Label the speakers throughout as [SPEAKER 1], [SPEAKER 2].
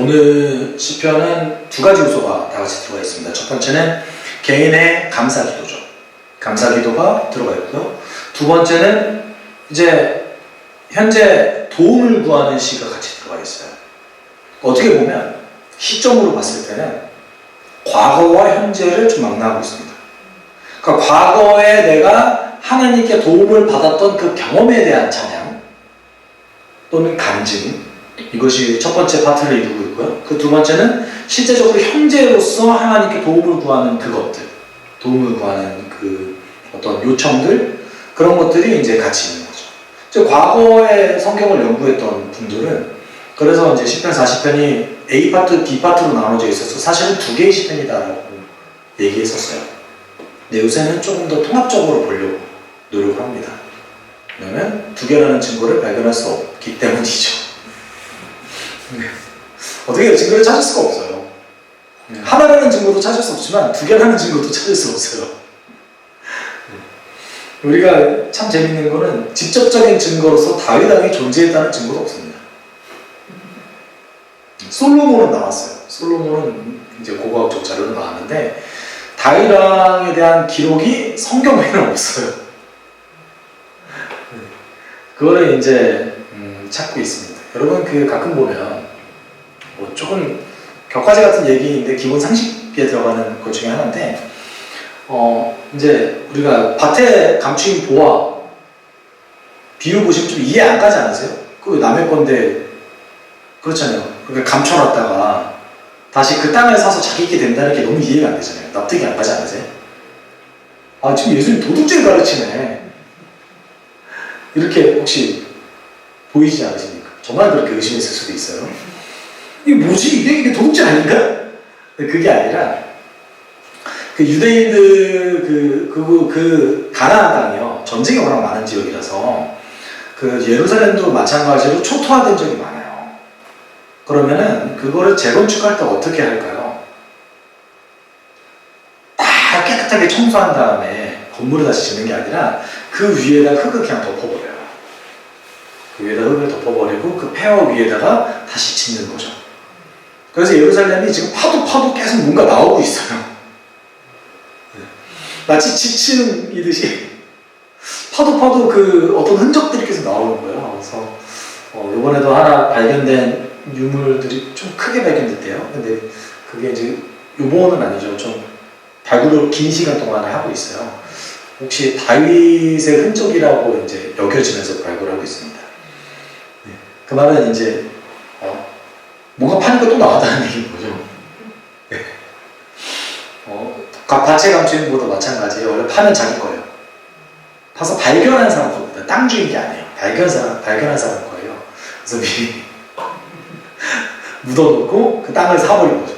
[SPEAKER 1] 오늘 시편은 두 가지 요소가 다 같이 들어가 있습니다. 첫 번째는 개인의 감사 기도죠. 감사 기도가 들어가 있고요. 두 번째는 이제 현재 도움을 구하는 시가 같이 들어가 있어요. 어떻게 보면 시점으로 봤을 때는 과거와 현재를 좀 망라하고 있습니다. 그러니까 과거에 내가 하나님께 도움을 받았던 그 경험에 대한 찬양 또는 간증, 이것이 첫 번째 파트를 이루고 있고요. 그 두 번째는 실제적으로 현재로서 하나님께 도움을 구하는 그것들, 도움을 구하는 그 어떤 요청들, 그런 것들이 이제 같이 있는 거죠. 이제 과거에 성경을 연구했던 분들은 그래서 이제 시편 40편이 A 파트, B 파트로 나눠져 있어서 사실은 두 개의 시편이다라고 얘기했었어요. 근데 요새는 조금 더 통합적으로 보려고 노력을 합니다. 왜냐면 두 개라는 증거를 발견할 수 없기 때문이죠. 어떻게 증거를 찾을 수가 없어요. 하나라는 증거도 찾을 수 없지만 두 개라는 증거도 찾을 수 없어요. 우리가 참 재밌는 거는 직접적인 증거로서 다윗 왕이 존재했다는 증거도 없습니다. 솔로몬은 나왔어요. 솔로몬은 이제 고고학적 자료로 나왔는데 다윗 왕에 대한 기록이 성경에는 없어요. 그거를 이제 찾고 있습니다. 여러분 가끔 보면 뭐 조금 격가지 같은 얘기인데 기본 상식에 들어가는 것 중에 하나인데 이제 우리가 밭에 감추인 보화 비유 보시면 좀 이해 안 가지 않으세요? 그거 남의 건데 그렇잖아요. 그러니까 감춰놨다가 다시 그 땅을 사서 자기께 된다는 게 너무 이해가 안 되잖아요. 납득이 안 가지 않으세요? 아 지금 예수님 도둑질 가르치네 이렇게 혹시 보이지 않으십니까? 저만 그렇게 의심했을 수도 있어요. 이게 뭐지? 이게 도둑질 아닌가? 그게 아니라 그 유대인들 그 가나안 땅이요 전쟁이 워낙 많은 지역이라서 그 예루살렘도 마찬가지로 초토화된 적이 많아요. 그러면은 그거를 재건축할 때 어떻게 할까요? 다 깨끗하게 청소한 다음에 건물을 다시 짓는 게 아니라 그 위에다 흙을 그냥 덮어버려요. 그 위에다 흙을 덮어버리고 그 폐허 위에다가 다시 짓는 거죠. 그래서 예루살렘이 지금 파도 계속 뭔가 나오고 있어요. 마치 지층이듯이 파도 그 어떤 흔적들이 계속 나오는 거예요. 그래서 이번에도 하나 발견된 유물들이 좀 크게 발견됐대요. 근데 그게 이제 요번은 아니죠. 좀 발굴을 긴 시간 동안 하고 있어요. 혹시 다윗의 흔적이라고 이제 여겨지면서 발굴하고 있습니다. 네. 그 말은 이제 뭔가 파니까 또 나왔다는 얘기인 거죠. 네. 밭에 감추는 것도 마찬가지예요. 원래 파는 자기 거예요. 파서 발견한 사람 겁니다. 땅 주인 게 아니에요. 발견한 사람 거예요. 그래서 미리 묻어놓고 그 땅을 사버린 거죠.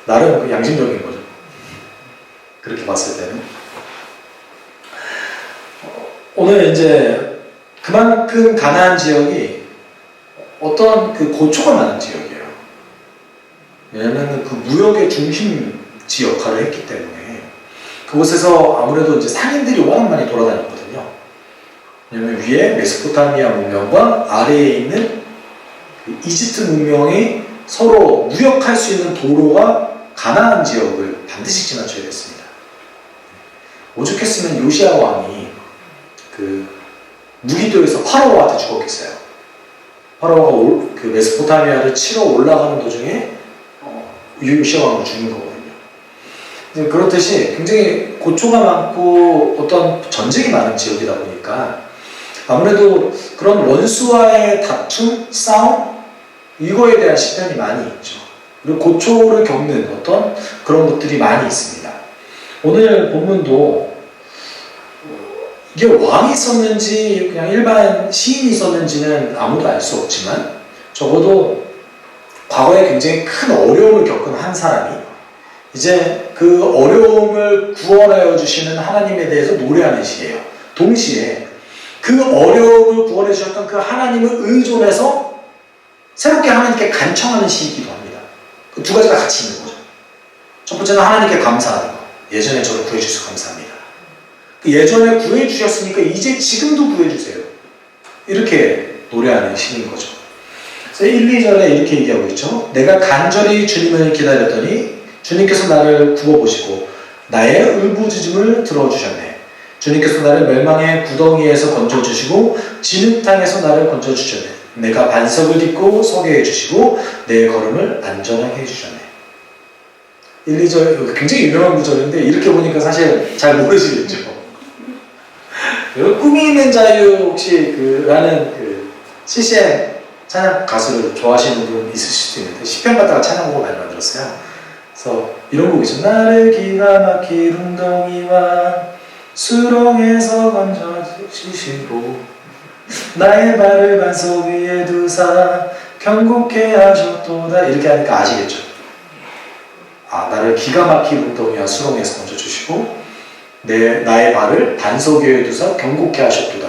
[SPEAKER 1] 나름 그 양심적인 거죠. 그렇게 봤을 때는. 오늘 이제 그만큼 가나안 지역이 어떤 그 고초가 많은 지역이에요. 왜냐면 그 무역의 중심지 역할을 했기 때문에 그곳에서 아무래도 이제 상인들이 워낙 많이 돌아다녔거든요. 왜냐면 위에 메소포타미아 문명과 아래에 있는 그 이집트 문명이 서로 무역할 수 있는 도로가 가나안 지역을 반드시 지나쳐야 됐습니다. 오죽했으면 요시야 왕이 그 무기도에서 파라오한테 죽었겠어요. 파라오가 그 메소포타미아를 치러 올라가는 도중에 요시야 왕으로 죽는 거거든요. 그렇듯이 굉장히 고초가 많고 어떤 전쟁이 많은 지역이다 보니까 아무래도 그런 원수와의 다툼, 싸움 이거에 대한 시편이 많이 있죠. 그리고 고초를 겪는 어떤 그런 것들이 많이 있습니다. 오늘 본문도 이게 왕이 있었는지 그냥 일반 시인이 있었는지는 아무도 알 수 없지만 적어도 과거에 굉장히 큰 어려움을 겪은 한 사람이 이제 그 어려움을 구원하여 주시는 하나님에 대해서 노래하는 시예요. 동시에 그 어려움을 구원해 주셨던 그 하나님을 의존해서 새롭게 하나님께 간청하는 시이기도 합니다. 그 두 가지가 같이 있는 거죠. 첫 번째는 하나님께 감사하는 거. 예전에 저를 구해주셔서 감사합니다. 그 예전에 구해주셨으니까 이제 지금도 구해주세요. 이렇게 노래하는 시인 거죠. 그래서 1, 2절에 이렇게 얘기하고 있죠. 내가 간절히 주님을 기다렸더니 주님께서 나를 굽어보시고 나의 울부짖음을 들어주셨네. 주님께서 나를 멸망의 구덩이에서 건져주시고 진흙탕에서 나를 건져주셨네. 내가 반석을 딛고 서게 해주시고 내 걸음을 안전하게 해주셨네. 1, 2절 굉장히 유명한 구절인데 이렇게 보니까 사실 잘 모르시겠죠. 꿈이 있는 자유 혹시 라는 CCM 찬양 가수를 좋아하시는 분 있으실 수 있는데 시편 갖다가 찬양곡을 많이 만들었어요. 그래서 이런 곡이죠. 나를 기가 막힐 웅덩이와 수렁에서 건져주시고 나의 발을 반석 위에 두사 경고케 하셨도다. 이렇게 하니까 아시겠죠? 나를 기가 막힐 웅덩이와 수렁에서 건져주시고 나의 발을 반석 위에 두사 경고케 하셨도다.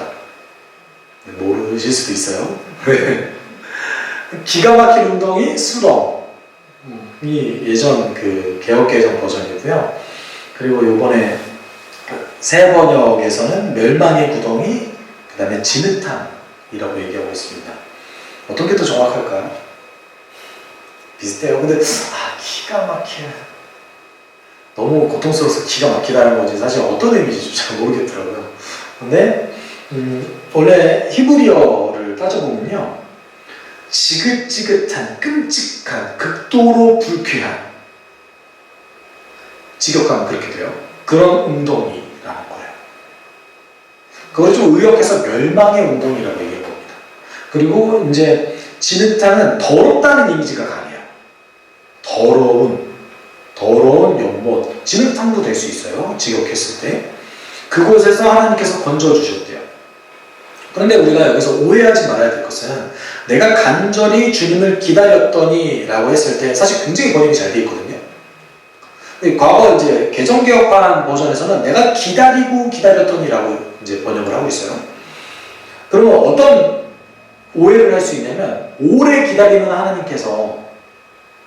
[SPEAKER 1] 모르실 수도 있어요. 기가 막힐 웅덩이, 수렁이 예전 개역개정 버전이고요. 그리고 요번에 새 번역에서는 멸망의 구덩이, 그 다음에 진흙탕이라고 얘기하고 있습니다. 어떤 게 더 정확할까요? 비슷해요. 근데 기가 막혀. 너무 고통스러워서 기가 막히다는 건지 사실 어떤 의미인지 잘 모르겠더라고요. 근데 원래 히브리어를 따져보면요, 지긋지긋한, 끔찍한, 극도로 불쾌한, 직역하면 그렇게 돼요. 그런 웅덩이라는 거예요. 그걸 좀 의역해서 멸망의 웅덩이라고 얘기해 봅니다. 그리고 이제 진흙탕은 더럽다는 이미지가 강해요. 더러운 연못, 진흙탕도 될 수 있어요. 직역했을 때. 그곳에서 하나님께서 건져주셨대요. 그런데 우리가 여기서 오해하지 말아야 될 것은 내가 간절히 주님을 기다렸더니 라고 했을 때 사실 굉장히 번역이 잘 되어 있거든요. 과거 이제 개정개혁판 버전에서는 내가 기다리고 기다렸더니 라고 이제 번역을 하고 있어요. 그러면 어떤 오해를 할 수 있냐면 오래 기다리면 하나님께서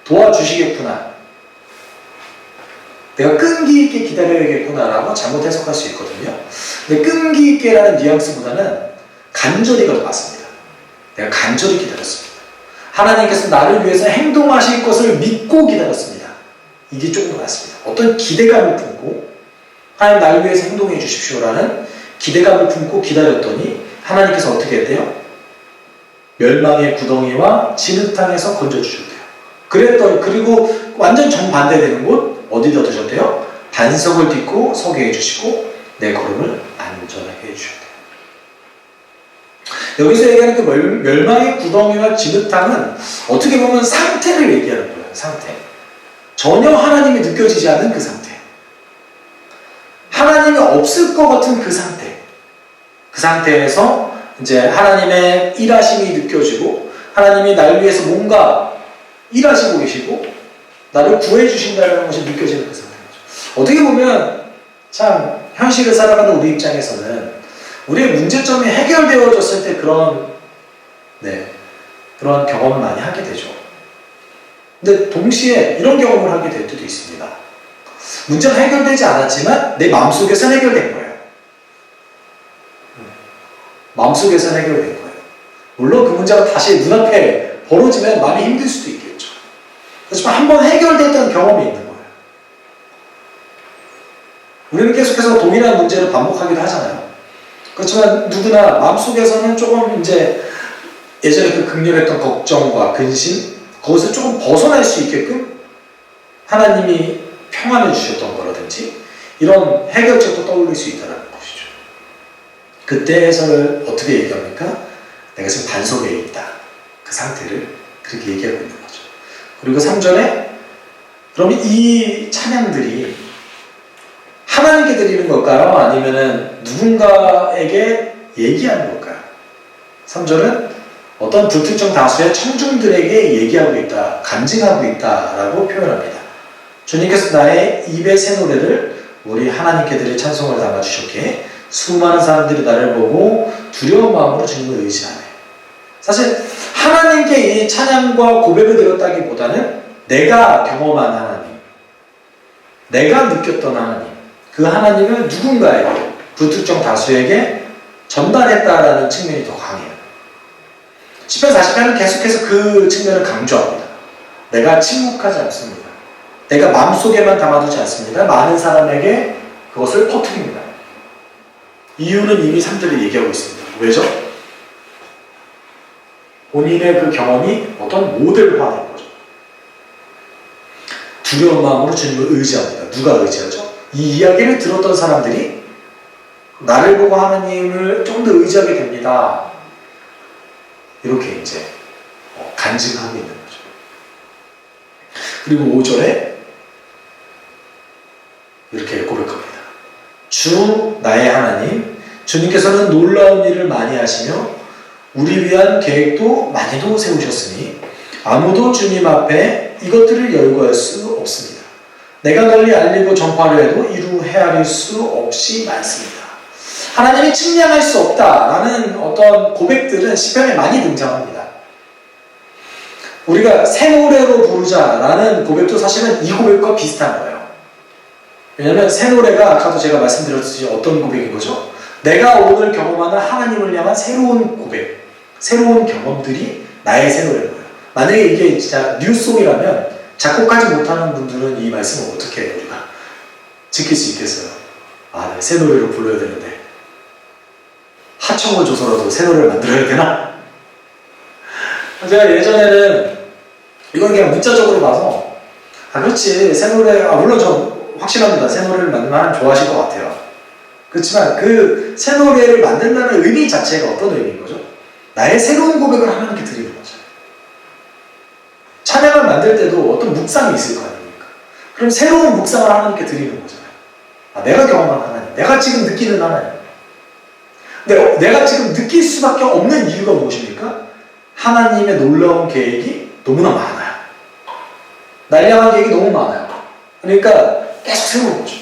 [SPEAKER 1] 도와주시겠구나, 내가 끈기 있게 기다려야겠구나 라고 잘못 해석할 수 있거든요. 근데 끈기 있게라는 뉘앙스보다는 간절히가 더 맞습니다. 내가 간절히 기다렸습니다. 하나님께서 나를 위해서 행동하실 것을 믿고 기다렸습니다. 이게 조금 더 맞습니다. 어떤 기대감을 품고 하나님 나를 위해서 행동해 주십시오라는 기대감을 품고 기다렸더니 하나님께서 어떻게 했대요? 멸망의 구덩이와 진흙탕에서 건져주셨대요. 그리고 완전 정반대되는 곳 어디다 두셨대요? 반석을 딛고 서게 해주시고 내 걸음을 안전하게 해주셨대요. 여기서 얘기하는 그 멸망의 구덩이와 진흙탕은 어떻게 보면 상태를 얘기하는 거예요. 상태. 전혀 하나님이 느껴지지 않는 그 상태. 하나님이 없을 것 같은 그 상태. 그 상태에서 이제 하나님의 일하심이 느껴지고 하나님이 나를 위해서 뭔가 일하시고 계시고 나를 구해주신다는 것이 느껴지는 그 상태죠. 어떻게 보면 참 현실을 살아가는 우리 입장에서는 우리의 문제점이 해결되어졌을 때 그런 경험을 많이 하게 되죠. 근데 동시에 이런 경험을 하게 될 때도 있습니다. 문제가 해결되지 않았지만 내 마음속에서는 해결된 거예요. 마음속에서는 해결된 거예요. 물론 그 문제가 다시 눈앞에 벌어지면 많이 힘들 수도 있겠죠. 그렇지만 한번 해결됐던 경험이 있는 거예요. 우리는 계속해서 동일한 문제를 반복하기도 하잖아요. 그렇지만 누구나 마음속에서는 조금 이제 예전에 그 극렬했던 걱정과 근심, 거기서 조금 벗어날 수 있게끔 하나님이 평안을 주셨던 거라든지 이런 해결책도 떠올릴 수 있다는 것이죠. 그때 해석을 어떻게 얘기합니까? 내가 지금 반석에 있다. 그 상태를 그렇게 얘기하고 있는 거죠. 그리고 3절에 그럼 이 찬양들이 하나님께 드리는 걸까요? 아니면은 누군가에게 얘기하는 걸까요? 3절은 어떤 불특정 다수의 청중들에게 얘기하고 있다, 간증하고 있다라고 표현합니다. 주님께서 나의 입의 새 노래를 우리 하나님께 드릴 찬송을 담아주셨기에 수많은 사람들이 나를 보고 두려운 마음으로 주님을 의지하네. 사실 하나님께 이 찬양과 고백을 드렸다기보다는 내가 경험한 하나님, 내가 느꼈던 하나님, 그 하나님을 누군가에게, 불특정 다수에게 전달했다라는 측면이 더 강해요. 시편 40편은 계속해서 그 측면을 강조합니다. 내가 침묵하지 않습니다. 내가 마음속에만 담아두지 않습니다. 많은 사람에게 그것을 퍼뜨립니다. 이유는 이미 3절에 얘기하고 있습니다. 왜죠? 본인의 그 경험이 어떤 모델화된 거죠. 두려운 마음으로 주님을 의지합니다. 누가 의지하죠? 이 이야기를 들었던 사람들이 나를 보고 하나님을 좀 더 의지하게 됩니다. 이렇게 이제 간증하고 있는 거죠. 그리고 5절에 이렇게 고백합니다. 주 나의 하나님, 주님께서는 놀라운 일을 많이 하시며 우리 위한 계획도 많이도 세우셨으니 아무도 주님 앞에 이것들을 열거할 수 없습니다. 내가 널리 알리고 전파하려 해도 이루 헤아릴 수 없이 많습니다. 하나님이 측량할 수 없다라는 어떤 고백들은 시편에 많이 등장합니다. 우리가 새 노래로 부르자라는 고백도 사실은 이 고백과 비슷한 거예요. 왜냐하면 새 노래가 아까도 제가 말씀드렸듯이 어떤 고백인 거죠? 내가 오늘 경험하는 하나님을 향한 새로운 고백, 새로운 경험들이 나의 새 노래인 거예요. 만약에 이게 진짜 뉴송이라면 작곡하지 못하는 분들은 이 말씀을 어떻게 우리가 지킬 수 있겠어요? 아, 네, 새 노래로 불러야 되는데 하청을 줘서라도 새 노래를 만들어야 되나? 제가 예전에는 이건 그냥 문자적으로 봐서 그렇지 새 노래 물론 저 확실합니다. 새 노래를 만들면 하나님 좋아하실 것 같아요. 그렇지만 그 새 노래를 만든다는 의미 자체가 어떤 의미인 거죠? 나의 새로운 고백을 하나님께 드리는 거죠. 찬양을 만들 때도 어떤 묵상이 있을 거 아닙니까? 그럼 새로운 묵상을 하나님께 드리는 거잖아요. 내가 경험한 하나님, 내가 지금 느끼는 하나님. 근데 내가 지금 느낄 수밖에 없는 이유가 무엇입니까? 하나님의 놀라운 계획이 너무나 많아요. 날 향한 계획이 너무 많아요. 그러니까 계속 새로운 거죠.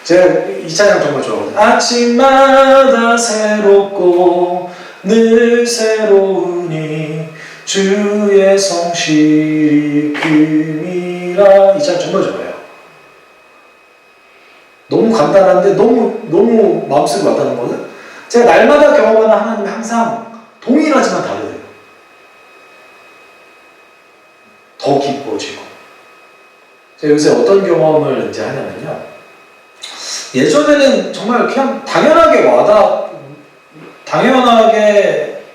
[SPEAKER 1] 제가 이 찬양 정말 좋아하거든요. 아침마다 새롭고 늘 새로우니 주의 성실이 금이라. 이 찬양 정말 좋아해요. 너무 간단한데 너무 마음속에 와닿는 거는 제가 날마다 경험하는 하나님이 항상 동일하지만 다르대요. 더 기뻐지고. 제가 요새 어떤 경험을 이제 하냐면요. 예전에는 정말 그냥 당연하게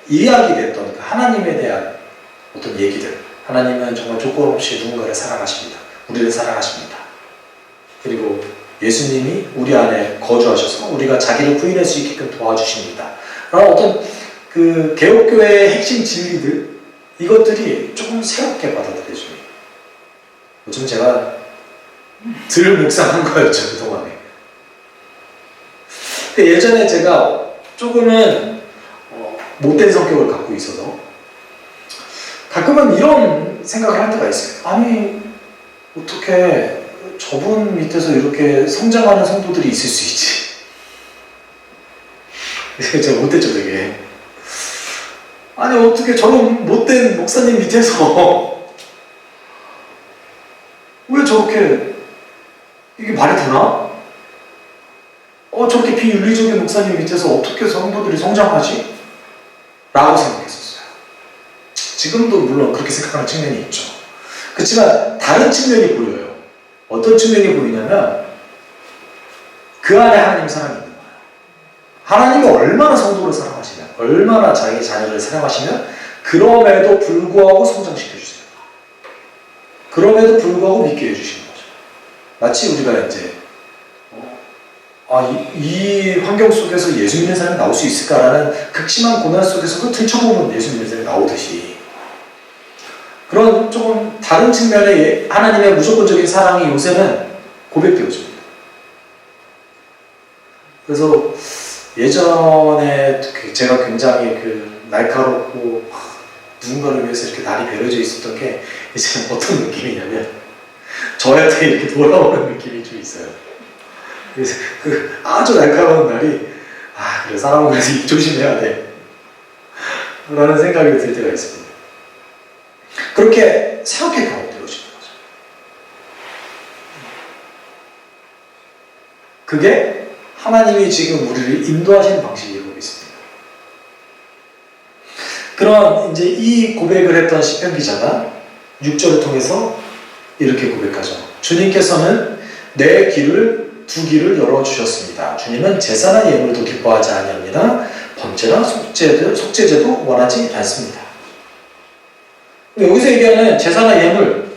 [SPEAKER 1] 이야기 됐던 그 하나님에 대한 어떤 얘기들. 하나님은 정말 조건 없이 누군가를 사랑하십니다. 우리를 사랑하십니다. 그리고 예수님이 우리 안에 거주하셔서 우리가 자기를 부인할 수 있게끔 도와주십니다. 라는 어떤 그 개혁교회의 핵심 진리들, 이것들이 조금 새롭게 받아들여집니다. 요즘 제가 들 묵상한 거였죠, 그동안에. 예전에 제가 조금은 못된 성격을 갖고 있어서 가끔은 이런 생각을 할 때가 있어요. 아니, 어떻게 저분 밑에서 이렇게 성장하는 성도들이 있을 수 있지? 제가 못됐죠, 되게. 아니, 어떻게 저런 못된 목사님 밑에서 왜 저렇게 이게 말이 되나? 저렇게 비윤리적인 목사님 밑에서 어떻게 성도들이 성장하지? 라고 생각했었어요. 지금도 물론 그렇게 생각하는 측면이 있죠. 그렇지만 다른 측면이 보여요. 어떤 측면이 보이냐면 그 안에 하나님의 사랑이 있는 거예요. 하나님이 얼마나 성도를 사랑하시면, 얼마나 자기 자녀를 사랑하시면 그럼에도 불구하고 성장시켜주세요. 그럼에도 불구하고 믿게 해주시는 거죠. 마치 우리가 이제 이 환경 속에서 예수 믿는 사람이 나올 수 있을까라는 극심한 고난 속에서도 들춰보면 예수 믿는 사람이 나오듯이 그런 조금 다른 측면의 하나님의 무조건적인 사랑이 요새는 고백되어집니다. 그래서 예전에 제가 굉장히 날카롭고 누군가를 위해서 이렇게 날이 베려져 있었던 게 이제 어떤 느낌이냐면 저한테 이렇게 돌아오는 느낌이 좀 있어요. 그래서 아주 날카로운 날이 그래 사람은 그래서 입 조심해야 돼 라는 생각이 들 때가 있습니다. 그렇게 새롭게 경험되어지는 거죠. 그게 하나님이 지금 우리를 인도하시는 방식이라고 믿습니다. 그런 이제 이 고백을 했던 시편 기자가 6절을 통해서 이렇게 고백하죠. 주님께서는 내 길을 두 길을 열어주셨습니다. 주님은 제사나 예물도 기뻐하지 아니합니다. 번제나 속죄제도 원하지 않습니다. 여기서 얘기하는 제사나 예물,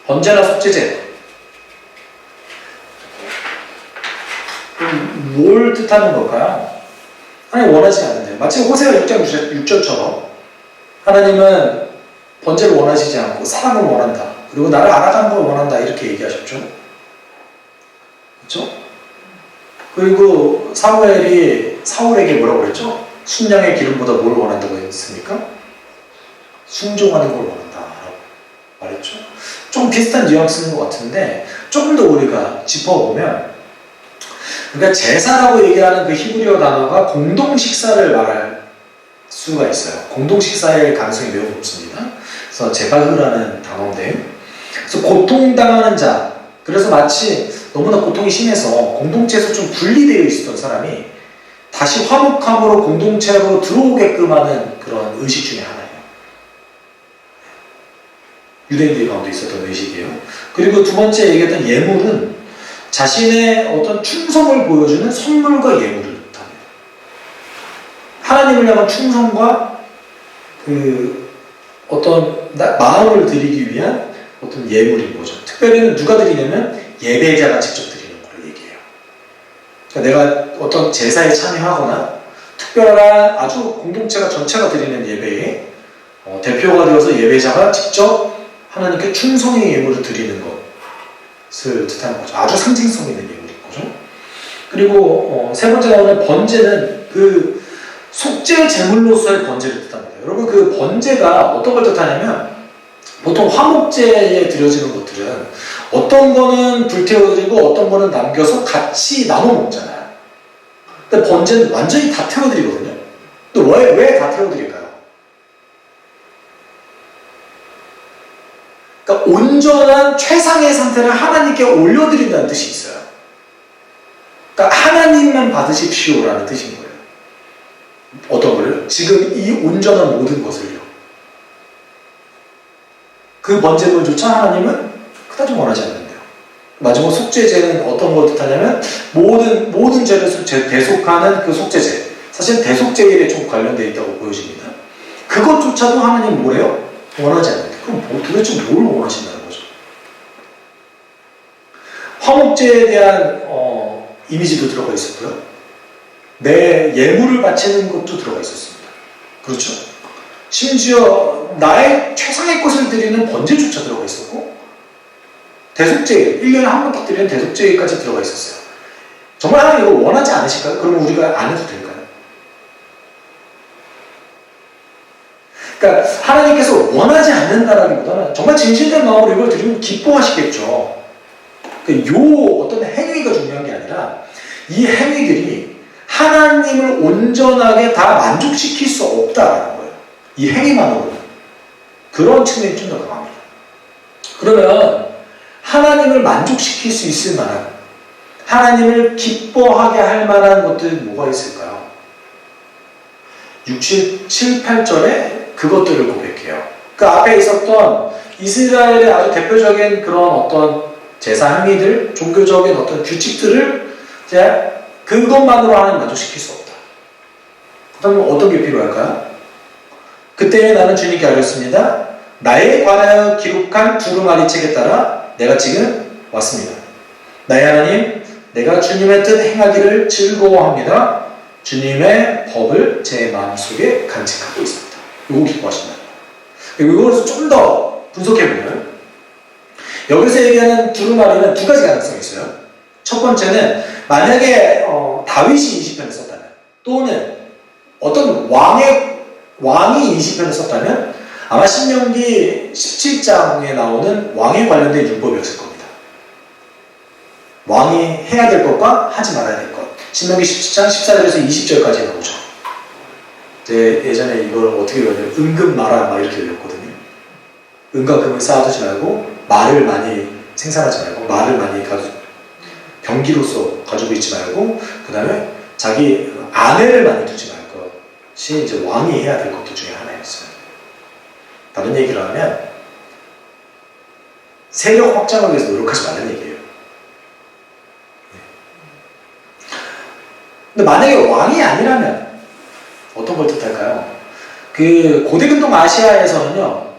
[SPEAKER 1] 번제나 속죄제, 뭘 뜻하는 걸까요? 하나님 원하지 않는데요. 마치 호세아 6장 6절처럼 하나님은 번제를 원하시지 않고 사랑을 원한다. 그리고 나를 알아가는 걸 원한다. 이렇게 얘기하셨죠. 그렇죠? 그리고 사무엘이 사울에게 뭐라고 그랬죠? 순양의 기름보다 뭘 원한다고 했습니까? 순종하는 걸 원한다라고 말했죠. 좀 비슷한 뉘앙스인 것 같은데 조금 더 우리가 짚어보면, 그러니까 제사라고 얘기하는 그 히브리어 단어가 공동 식사를 말할 수가 있어요. 공동 식사의 가능성이 매우 높습니다. 그래서 제바흐라는 단어인데요. 그래서 고통당하는 자, 그래서 마치 너무나 고통이 심해서 공동체에서 좀 분리되어 있었던 사람이 다시 화목함으로 공동체로 들어오게끔 하는 그런 의식 중에 하나예요. 유대인들 가운데 있었던 의식이에요. 그리고 두 번째 얘기했던 예물은 자신의 어떤 충성을 보여주는 선물과 예물을 뜻합니다. 하나님을 향한 충성과 그 어떤 마음을 드리기 위한 어떤 예물인 거죠. 특별히는 누가 드리냐면 예배자가 직접 드리는 걸 얘기해요. 그러니까 내가 어떤 제사에 참여하거나 특별한 아주 공동체가 전체가 드리는 예배에 대표가 되어서 예배자가 직접 하나님께 충성의 예물을 드리는 것을 뜻하는 거죠. 아주 상징성 있는 예물인 거죠. 그리고 세 번째 나오는 번제는 그 속죄 제물로서의 번제를 뜻합니다. 여러분, 그 번제가 어떤 걸 뜻하냐면 보통 화목제에 드려지는 것들은 어떤 거는 불태워드리고 어떤 거는 남겨서 같이 나눠 먹잖아요. 근데 번제는 완전히 다 태워드리거든요. 근데 왜 다 태워드릴까요? 그러니까 온전한 최상의 상태를 하나님께 올려드린다는 뜻이 있어요. 그러니까 하나님만 받으십시오라는 뜻인 거예요. 어떤 거요? 지금 이 온전한 모든 것을요. 그 번제물조차 하나님은 그다지 원하지 않는데요. 마지막 속죄제는 어떤 걸 뜻하냐면 모든 죄를 대속하는 그 속죄제. 사실 대속제일에 좀 관련되어 있다고 보여집니다. 그것조차도 하나님 뭐래요? 원하지 않는데. 그럼 도대체 뭘 원하신다는 거죠? 화목제에 대한 이미지도 들어가 있었고요. 내 예물을 바치는 것도 들어가 있었습니다. 그렇죠? 심지어 나의 최상의 것을 드리는 번제조차 들어가 있었고, 대속제일, 1년에 한 번 딱 드리는 대속제일까지 들어가 있었어요. 정말 하나님 이거 원하지 않으실까요? 그러면 우리가 안 해도 될까요? 그러니까 하나님께서 원하지 않는다라기보다는 정말 진실된 마음으로 이걸 드리면 기뻐하시겠죠. 그러니까 요 어떤 행위가 중요한 게 아니라 이 행위들이 하나님을 온전하게 다 만족시킬 수 없다라는 거예요. 이 행위만으로는. 그런 측면이 좀 더 강합니다. 그러면 하나님을 만족시킬 수 있을 만한, 하나님을 기뻐하게 할 만한 것들이 뭐가 있을까요? 6, 7, 8절에 그것들을 고백해요. 그 앞에 있었던 이스라엘의 아주 대표적인 그런 어떤 제사 행위들, 종교적인 어떤 규칙들을 이제 그것만으로 하나님 만족시킬 수 없다. 그러면 어떤 게 필요할까요? 그때 나는 주님께 알렸습니다. 나에 관하여 기록한 두루마리 책에 따라 내가 지금 왔습니다. 나의 하나님, 내가 주님의 뜻 행하기를 즐거워합니다. 주님의 법을 제 마음속에 간직하고 있습니다. 이거 기뻐하신다. 이거를 좀 더 분석해보면 여기서 얘기하는 두루마리는 두 가지 가능성이 있어요. 첫 번째는 만약에 다윗이 이 시편을 썼다면, 또는 어떤 왕이 이 시편을 썼다면 아마 신명기 17장에 나오는 왕에 관련된 율법이었을 겁니다. 왕이 해야 될 것과 하지 말아야 될 것. 신명기 17장 14절에서 20절까지 나오죠. 예전에 이걸 어떻게 외웠냐면 은금 마라 막 이렇게 외웠거든요. 은과 금을 쌓아두지 말고 말을 많이 생산하지 말고 말을 많이 병기로서 가지고 있지 말고, 그 다음에 자기 아내를 많이 두지 말 것이 이제 왕이 해야 될 것들 중에 하나였어요. 다른 얘기를 하면 세력 확장을 위해서 노력하지 말라는 얘기예요. 근데 만약에 왕이 아니라면 어떤 걸 뜻할까요? 그 고대 근동 아시아에서는요,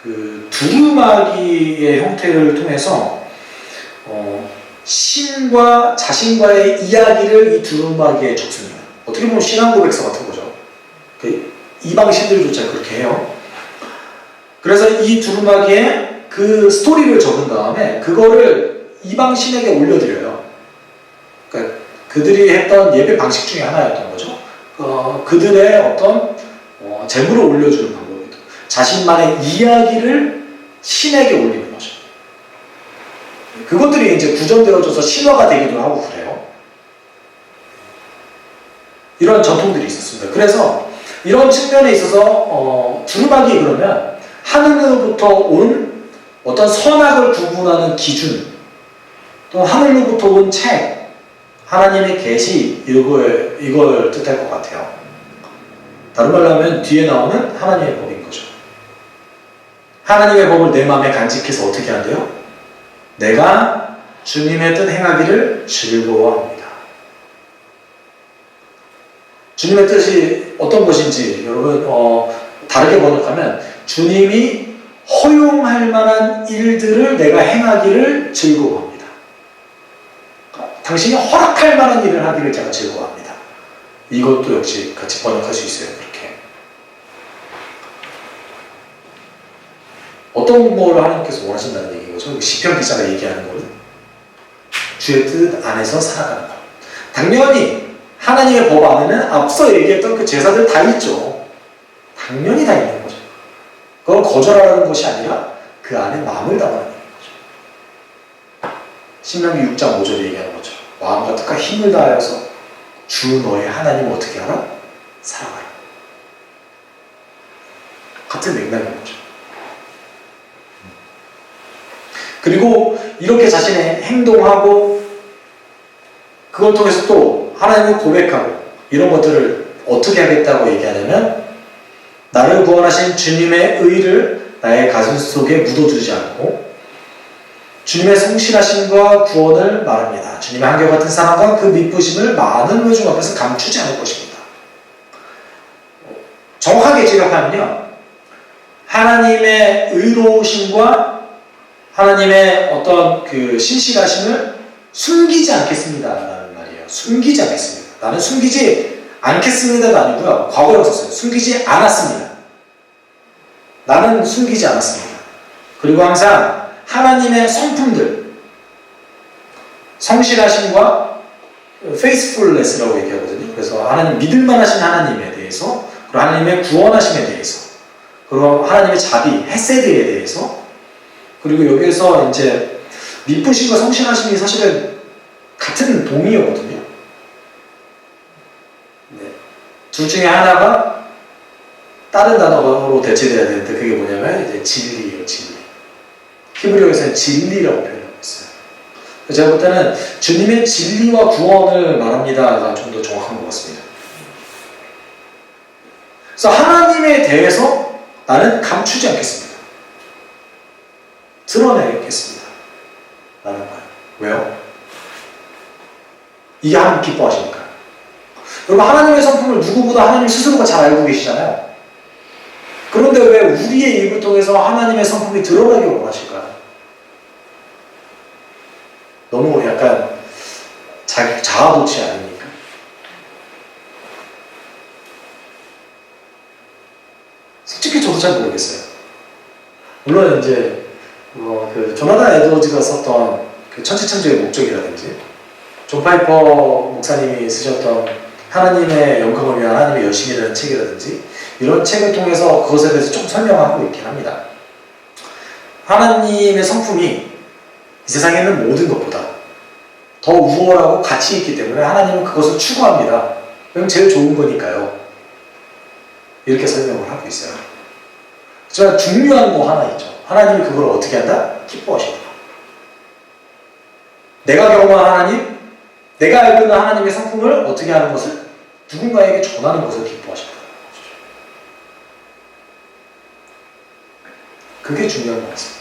[SPEAKER 1] 그 두루마기의 형태를 통해서 신과 자신과의 이야기를 이 두루마기에 적습니다. 어떻게 보면 신앙 고백서 같은 거죠. 그 이방 신들조차 그렇게 해요. 그래서 이 두루마기에 그 스토리를 적은 다음에 그거를 이방 신에게 올려드려요. 그러니까 그들이 했던 예배 방식 중에 하나였던 거죠. 그들의 어떤 재물을 올려주는 방법이죠. 자신만의 이야기를 신에게 올리는 거죠. 그것들이 이제 구전되어져서 신화가 되기도 하고 그래요. 이런 전통들이 있었습니다. 그래서 이런 측면에 있어서 두루마기 그러면 하늘로부터 온 어떤 선악을 구분하는 기준, 또 하늘로부터 온 책, 하나님의 계시, 이걸 뜻할 것 같아요. 다른 말로 하면 뒤에 나오는 하나님의 법인 거죠. 하나님의 법을 내 마음에 간직해서 어떻게 한대요? 내가 주님의 뜻 행하기를 즐거워합니다. 주님의 뜻이 어떤 것인지 여러분 다르게 번역하면 주님이 허용할 만한 일들을 내가 행하기를 즐거워합니다. 당신이 허락할 만한 일을 하기를 제가 즐거워합니다. 이것도 역시 같이 번역할 수 있어요. 그렇게 어떤 걸 하나님께서 원하신다는 얘기인 거죠. 시편 기자가 얘기하는 거는 주의 뜻 안에서 살아가는 것. 당연히 하나님의 법 안에는 앞서 얘기했던 그 제사들 다 있죠. 당연히 다 있는 거죠. 그걸 거절하라는 것이 아니라 그 안에 마음을 담아내는 거죠. 신명기 6장 5절에 얘기하는 거죠. 마음과 뜻과 힘을 다하여서 주 너의 하나님을 어떻게 하라? 사랑하라. 같은 맥락인 거죠. 그리고 이렇게 자신의 행동하고 그걸 통해서 또 하나님을 고백하고 이런 것들을 어떻게 하겠다고 얘기하냐면 나를 구원하신 주님의 의를 나의 가슴 속에 묻어두지 않고 주님의 성실하심과 구원을 말합니다. 주님의 한결같은 사랑과 그 미쁘심을 많은 회중 앞에서 감추지 않을 것입니다. 정확하게 지적하면요, 하나님의 의로우심과 하나님의 어떤 그 신실하심을 숨기지 않겠습니다 라는 말이에요. 숨기지 않겠습니다. 나는 숨기지 않겠습니다가 아니고요, 과거에 썼어요. 숨기지 않았습니다. 나는 숨기지 않았습니다. 그리고 항상 하나님의 성품들, 성실하심과 faithfulness라고 얘기하거든요. 그래서 하나님 믿을만 하신 하나님에 대해서, 그리고 하나님의 구원하심에 대해서, 그리고 하나님의 자비, 헤세드에 대해서, 그리고 여기에서 이제 미쁘심과 성실하심이 사실은 같은 동의어거든요. 네. 둘 중에 하나가 다른 단어로 대체돼야 되는데 그게 뭐냐면 이제 진리예요, 진리. 히브리어에서는 진리라고 표현하고 있어요. 제가 볼 때는 주님의 진리와 구원을 말합니다가 좀 더 정확한 것 같습니다. 그래서 하나님에 대해서 나는 감추지 않겠습니다. 드러내겠습니다. 라는 거예요. 왜요? 이게 하나님 기뻐하시니까. 여러분, 하나님의 성품을 누구보다 하나님 스스로가 잘 알고 계시잖아요. 그런데 왜 우리의 입을 통해서 하나님의 성품이 드러나길 원하실까요? 너무 약간 자아도취 아닙니까? 솔직히 저도 잘 모르겠어요. 물론 이제 그 조나단 에드워즈가 썼던 그 천지창조의 목적이라든지 존 파이퍼 목사님이 쓰셨던 하나님의 영광을 위한 하나님의 열심이라는 책이라든지 이런 책을 통해서 그것에 대해서 좀 설명하고 있긴 합니다. 하나님의 성품이 이 세상에 있는 모든 것보다 더 우월하고 가치 있기 때문에 하나님은 그것을 추구합니다. 그럼 제일 좋은 거니까요. 이렇게 설명을 하고 있어요. 제가 중요한 거 하나 있죠. 하나님이 그걸 어떻게 한다? 기뻐하신다. 내가 경험한 하나님, 내가 알고 있는 하나님의 성품을 어떻게 하는 것을 누군가에게 전하는 것을 기뻐하신다. 그게 중요한 것 같습니다.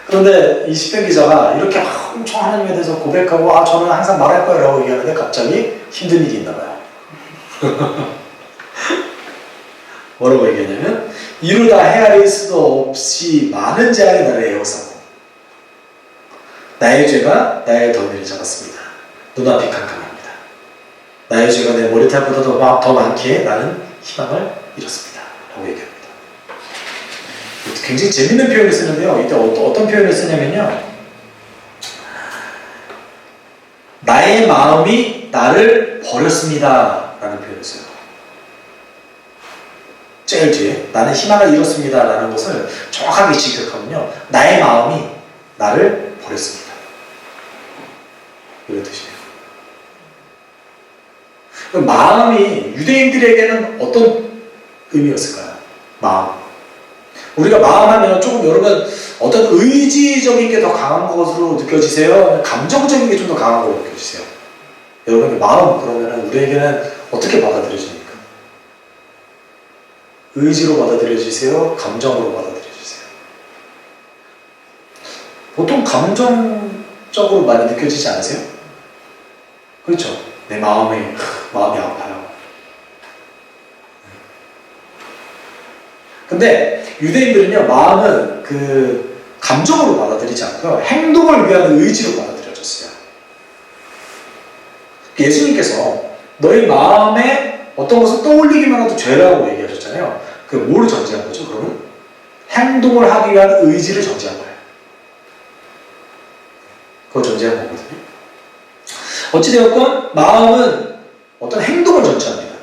[SPEAKER 1] 그런데 이 시편 기자가 이렇게 엄청 하나님에 대해서 고백하고 저는 항상 말할 거예요 라고 얘기하는데 갑자기 힘든 일이 있나 봐요. 뭐라고 얘기하냐면 이루다 헤아릴 수도 없이 많은 재앙이 나를 에워싸고 나의 죄가 나의 덩이를 잡았습니다. 눈앞이 캄캄합니다. 나의 죄가 내 머리털보다도 더 많기에 나는 희망을 잃었습니다. 라고 얘기합니다. 굉장히 재밌는 표현을 쓰는데요. 이때 어떤 표현을 쓰냐면요. 나의 마음이 나를 버렸습니다. 라는 표현을 써요. 제일 뒤에 나는 희망을 잃었습니다. 라는 것을 정확하게 직역하면요. 나의 마음이 나를 버렸습니다. 이런 뜻이에요. 마음이 유대인들에게는 어떤 의미였을까요? 마음. 우리가 마음 하면 조금 여러분 어떤 의지적인 게 더 강한 것으로 느껴지세요? 감정적인 게 좀 더 강한 것으로 느껴지세요? 여러분의 마음 그러면 우리에게는 어떻게 받아들여집니까? 의지로 받아들여지세요? 감정으로 받아들여지세요? 보통 감정적으로 많이 느껴지지 않으세요? 그렇죠? 내 마음이 아파요. 근데 유대인들은요, 마음은 그 감정으로 받아들이지 않고요, 행동을 위한 의지로 받아들여졌어요. 예수님께서 너희 마음에 어떤 것을 떠올리기만 해도 죄라고 얘기하셨잖아요. 그 뭘 전제한 거죠? 그러면 행동을 하기 위한 의지를 전제한 거예요. 그걸 전제한 거거든요. 어찌되었건 마음은 어떤 행동을 전제합니다.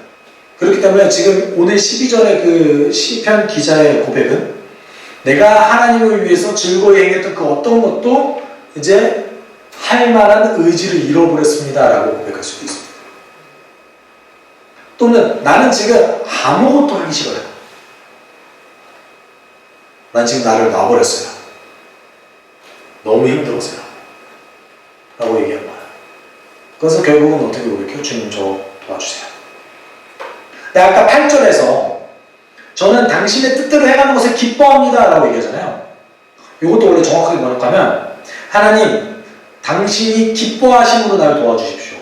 [SPEAKER 1] 그렇기 때문에 지금 오늘 12절의 그 시편 기자의 고백은 내가 하나님을 위해서 즐거이 행했던 그 어떤 것도 이제 할 만한 의지를 잃어버렸습니다 라고 고백할 수도 있습니다. 또는 나는 지금 아무것도 하기 싫어요. 난 지금 나를 놔버렸어요. 너무 힘들었어요. 라고 얘기한 거예요. 그래서 결국은 어떻게 고백해요? 주님 저 도와주세요. 근데 아까 8절에서 저는 당신의 뜻대로 해가는 것을 기뻐합니다 라고 얘기하잖아요. 이것도 원래 정확하게 번역하면 하나님 당신이 기뻐하심으로 나를 도와주십시오.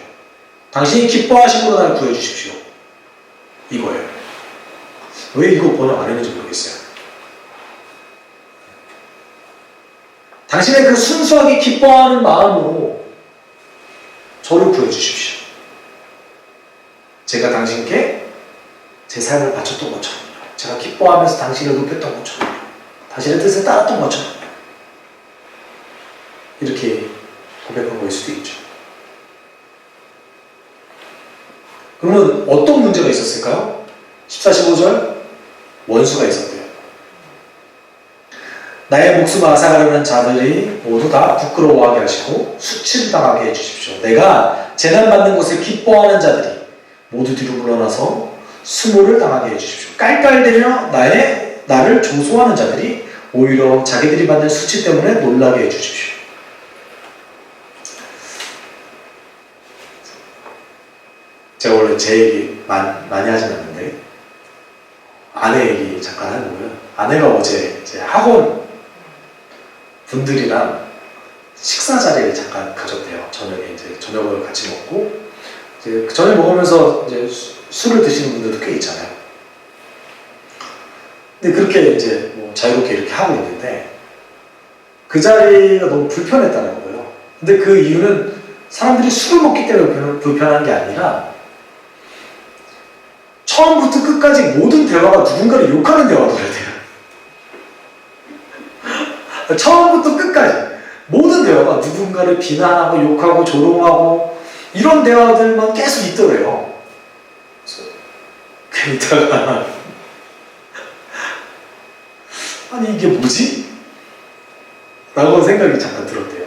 [SPEAKER 1] 당신이 기뻐하심으로 나를 구해주십시오. 이거예요. 왜 이거 번역 안 했는지 모르겠어요. 당신의 그 순수하게 기뻐하는 마음으로 저를 구해주십시오. 제가 당신께 제 삶을 바쳤던 것처럼, 제가 기뻐하면서 당신을 높였던 것처럼, 당신의 뜻을 따랐던 것처럼 이렇게 고백한 거일 수도 있죠. 그러면 어떤 문제가 있었을까요? 14, 15절 원수가 있었대요. 나의 목숨 앗아가려는 자들이 모두 다 부끄러워하게 하시고 수치를 당하게 해주십시오. 내가 재난받는 것을 기뻐하는 자들이 모두 뒤로 물러나서 수모를 당하게 해주십시오. 깔깔대며 나를 조소하는 자들이 오히려 자기들이 받는 수치 때문에 놀라게 해주십시오. 제가 원래 제 얘기 많이 하진 않는데 아내 얘기 잠깐 하는 거예요. 아내가 어제 제 학원 분들이랑 식사 자리를 잠깐 가졌대요. 저녁에 이제 저녁을 같이 먹고 이제 저녁 먹으면서 이제 술을 드시는 분들도 꽤 있잖아요. 근데 그렇게 이제 뭐 자유롭게 이렇게 하고 있는데 그 자리가 너무 불편했다는 거예요. 근데 그 이유는 사람들이 술을 먹기 때문에 불편한 게 아니라 처음부터 끝까지 모든 대화가 누군가를 욕하는 대화더래요. 처음부터 끝까지 모든 대화가 누군가를 비난하고 욕하고 조롱하고 이런 대화들만 계속 있더래요. 그래서 그러다가 아니 이게 뭐지? 라고 생각이 잠깐 들었대요.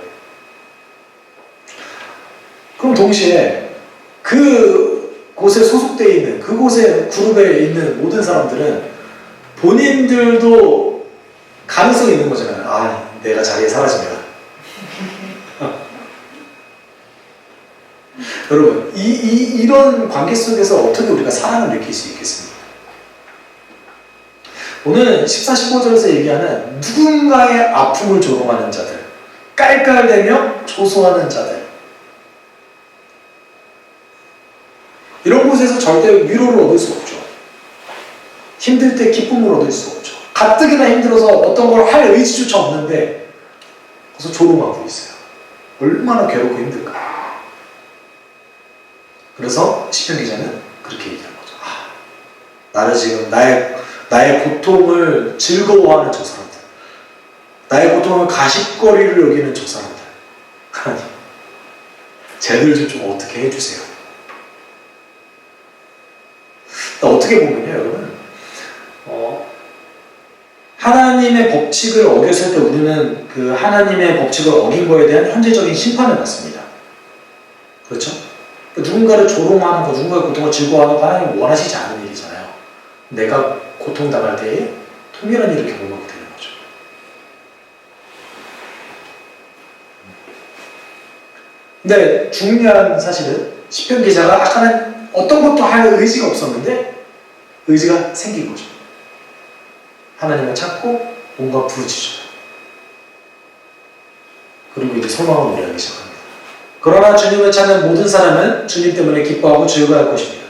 [SPEAKER 1] 그럼 동시에 그 곳에 소속되어 있는 그곳의 그룹에 있는 모든 사람들은 본인들도 가능성이 있는 거잖아요. 아, 내가 자리에 사라지면. 여러분, 이런 관계 속에서 어떻게 우리가 사랑을 느낄 수 있겠습니까? 오늘 14, 15절에서 얘기하는 누군가의 아픔을 조롱하는 자들, 깔깔대며 조소하는 자들, 이런 곳에서 절대 위로를 얻을 수 없죠. 힘들 때 기쁨을 얻을 수 없죠. 가뜩이나 힘들어서 어떤 걸 할 의지조차 없는데 그래서 조롱하고 있어요. 얼마나 괴롭고 힘들까. 그래서 시편 기자는 그렇게 얘기하는 거죠. 나를 지금 나의 고통을 즐거워하는 저 사람들, 나의 고통을 가십거리를 여기는 저 사람들, 하나님, 쟤들 좀 어떻게 해주세요. 어떻게 보면요, 여러분, 하나님의 법칙을 어겼을 때 우리는 그 하나님의 법칙을 어긴 거에 대한 현재적인 심판을 받습니다. 그렇죠? 누군가를 조롱하는 거, 누군가의 고통을 즐거워하는 거 하나님은 원하시지 않은 일이잖아요. 내가 고통당할 때에 통일한 일을 경험하게 되는 거죠. 근데 중요한 사실은 시편 기자가 아까는 어떤 것도 할 의지가 없었는데 의지가 생긴 거죠. 하나님을 찾고 뭔가 부르짖어요. 그리고 이제 소망을 노래하기 시작합니다. 그러나 주님을 찾는 모든 사람은 주님 때문에 기뻐하고 즐거워할 것입니다.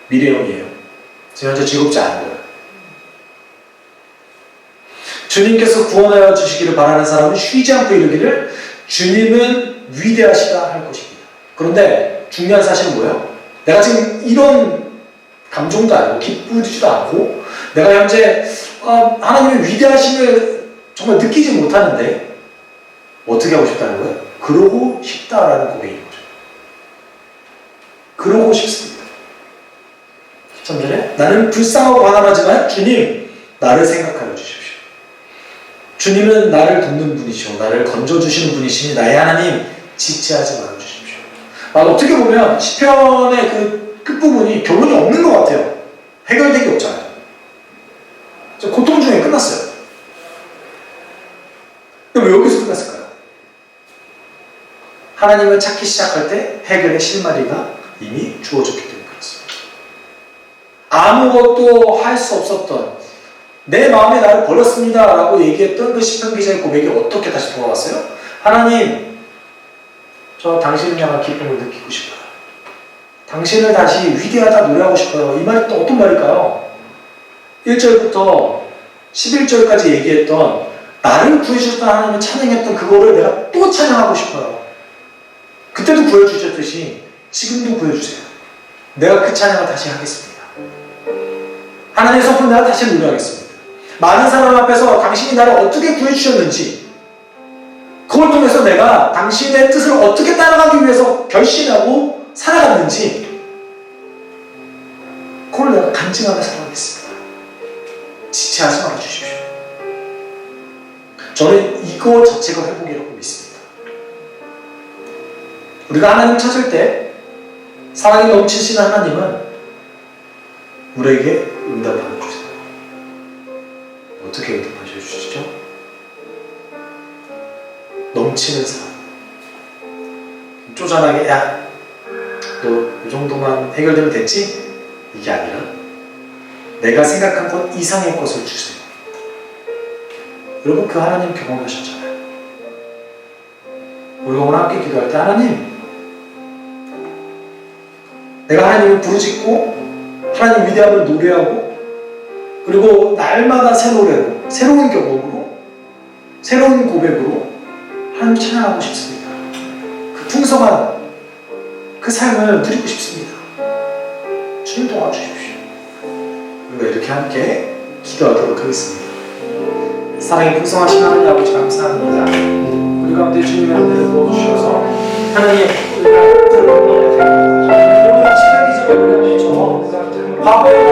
[SPEAKER 1] 미래형이에요. 지금 현재 즐겁지 않은 거예요. 주님께서 구원하여 주시기를 바라는 사람은 쉬지 않고 이르기를 주님은 위대하시다 할 것입니다. 그런데 중요한 사실은 뭐예요? 내가 지금 이런 감정도 아니고 기쁘지도 않고 내가 현재 하나님의 위대하심을 정말 느끼지 못하는데 어떻게 하고 싶다는 거예요? 그러고 싶다라는 고백인 거죠. 그러고 싶습니다. 13절에 나는 불쌍하고 가난하지만 주님 나를 생각하여 주십시오. 주님은 나를 돕는 분이시오. 나를 건져주시는 분이시니 나의 하나님 지체하지 말아 주십시오. 어떻게 보면 시편의 그 끝부분이 결론이 없는 것 같아요. 해결된 게 없잖아요. 고통 중에 끝났어요. 근데 왜 여기서 끝났을까요? 하나님을 찾기 시작할 때 해결의 실마리가 이미 주어졌기 때문에 그렇습니다. 아무것도 할 수 없었던 내 마음에 나를 버렸습니다 라고 얘기했던 그 시편 기자의 고백이 어떻게 다시 돌아왔어요? 하나님, 저 당신을 향한 기쁨을 느끼고 싶어요. 당신을 다시 위대하다 노래하고 싶어요. 이 말이 또 어떤 말일까요? 1절부터 11절까지 얘기했던 나를 구해주셨던 하나님을 찬양했던 그거를 내가 또 찬양하고 싶어요. 그때도 구해주셨듯이 지금도 구해주세요. 내가 그 찬양을 다시 하겠습니다. 하나님의 성품 내가 다시 노래하겠습니다. 많은 사람 앞에서 당신이 나를 어떻게 구해주셨는지 그걸 통해서 내가 당신의 뜻을 어떻게 따라가기 위해서 결심하고 살아갔는지 그걸 내가 간증하며 살아가겠습니다. 지체하지 말아주십시오. 저는 이거 자체가 회복이라고 믿습니다. 우리가 하나님을 찾을 때 사랑이 넘치시는 하나님은 우리에게 응답하여 주세요. 어떻게 응답하셔 주시죠? 넘치는 사랑. 쪼잔하게 야, 너 이 정도만 해결되면 됐지? 이게 아니라 내가 생각한 것 이상의 것을 주세요. 여러분 그 하나님 경험하셨잖아요. 우리가 오늘 함께 기도할 때 하나님, 내가 하나님을 부르짖고 하나님 위대함을 노래하고 그리고 날마다 새로운 경험으로 새로운 고백으로 하나님 찬양하고 싶습니다. 그 풍성한 그 삶을 누리고 싶습니다. 주님 도와주십시오. 우리가 이렇게 함께 기도하도록 하겠습니다. 사랑이 풍성하신 하나님 아버지 감사합니다. 우리 가운데 주님의 은혜를 부어주셔서 하나님 우리가 들을 건너게 되고 오늘 시간 기적을 보내주셔서 과거의